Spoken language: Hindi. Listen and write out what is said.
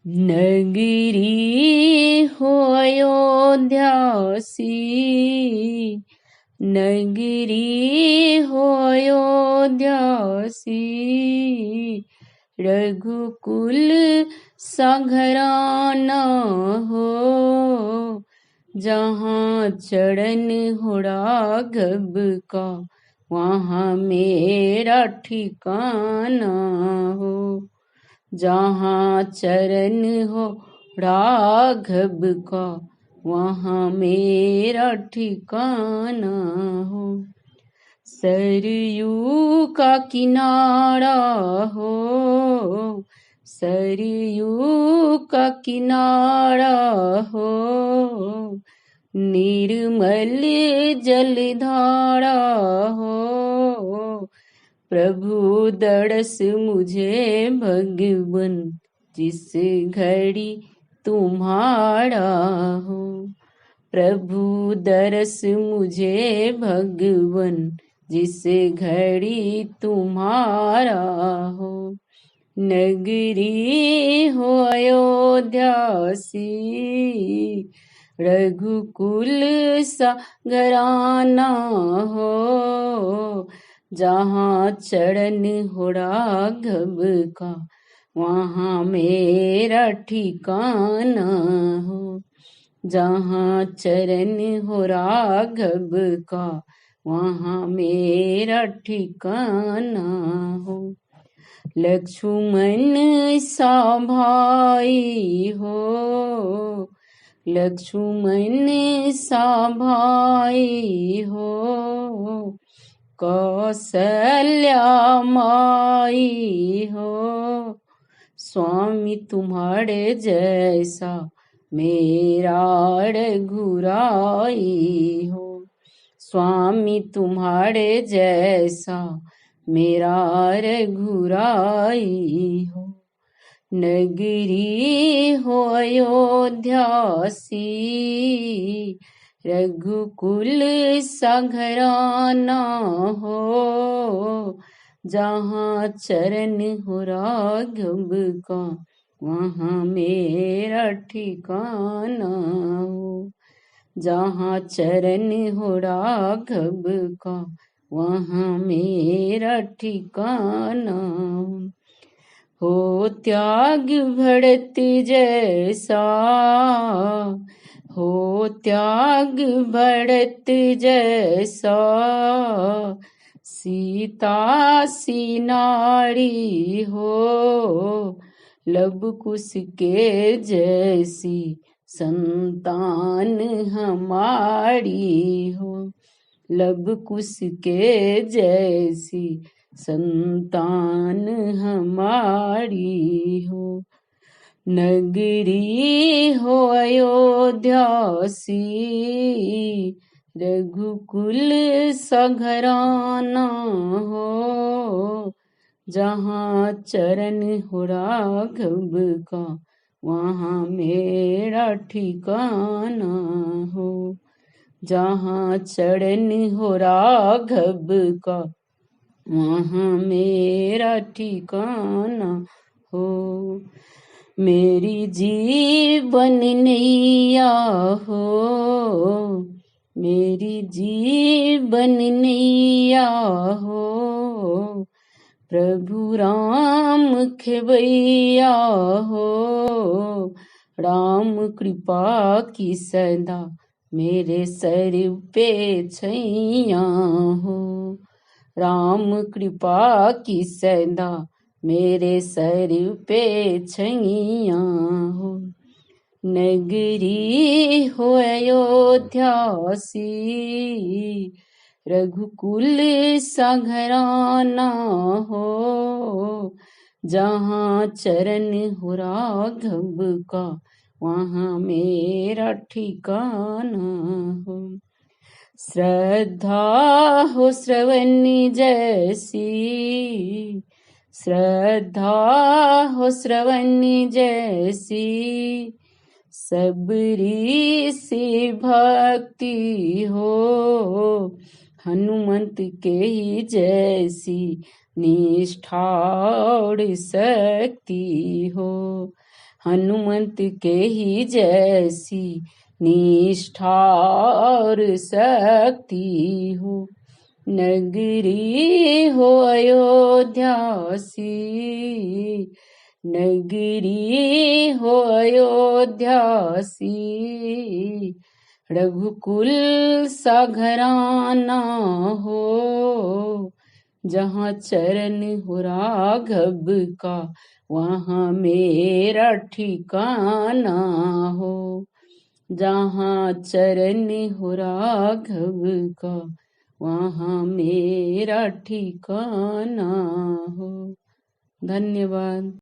नगरी हो अयोध्यासी, नगरी हो अयोध्यासी, रघुकुल संघराना हो, जहाँ चरण हो राघव का वहाँ मेरा ठिकाना हो। जहाँ चरण हो राघव का वहाँ मेरा ठिकाना हो। सरयू का किनारा हो, सरयू का किनारा हो, निर्मल जलधारा हो, प्रभु दरस मुझे भगवन जिस घड़ी तुम्हारा हो। प्रभु दरस मुझे भगवन जिस घड़ी तुम्हारा हो। नगरी हो अयोध्यासी, रघुकुल सा घराना हो, जहाँ चरण हो राघव का वहाँ मेरा ठिकाना हो। जहाँ चरण हो राघव का वहाँ मेरा ठिकाना हो। लक्ष्मण सा भाई हो, लक्ष्मण सा भाई हो, कौशल्या माई हो, स्वामी तुम्हारे जैसा मेरा रघुराई हो। स्वामी तुम्हारे जैसा मेरा रघुराई हो। नगरी हो अयोध्यासी, रघुकुल सा घराना हो, जहाँ चरण हो राघव का वहाँ मेरा ठिकाना हो। जहाँ चरण हो राघव का वहाँ मेरा ठिकाना हो। त्याग भरत जैसा हो, त्याग भरत जैसा, सीता सी नारी हो, लब कुश के जैसी संतान हमारी हो। लब कुश के जैसी संतान हमारी हो। नगरी हो अयोध्यासी, रघुकुल सा घराना हो, जहाँ चरण हो राघव का वहाँ मेरा ठिकाना हो। जहाँ चरण हो राघव का वहाँ मेरा ठिकाना हो। मेरी जीवन नैया हो, मेरी जीवन नैया हो, प्रभु राम खेवैया हो। राम कृपा की सदा मेरे सर पे छैया हो। राम कृपा की सदा मेरे सर पे छैया हो। नगरी हो अयोध्यासी, रघुकुल सा घराना हो, जहाँ चरण हो राघव का वहाँ मेरा ठिकाना हो। श्रद्धा हो श्रवण जैसी, श्रद्धा हो श्रवण जैसी, सबरी सी भक्ति हो, हनुमंत के ही जैसी निष्ठा और शक्ति हो। हनुमंत के ही जैसी निष्ठा और शक्ति हो। नगरी हो अयोध्या सी, नगरी हो अयोध्या सी, रघुकुल सा घराना हो। जहाँ चरण हो राघव का वहाँ मेरा ठिकाना हो। जहाँ चरण हो राघव का वहाँ मेरा ठिकाना हो। धन्यवाद।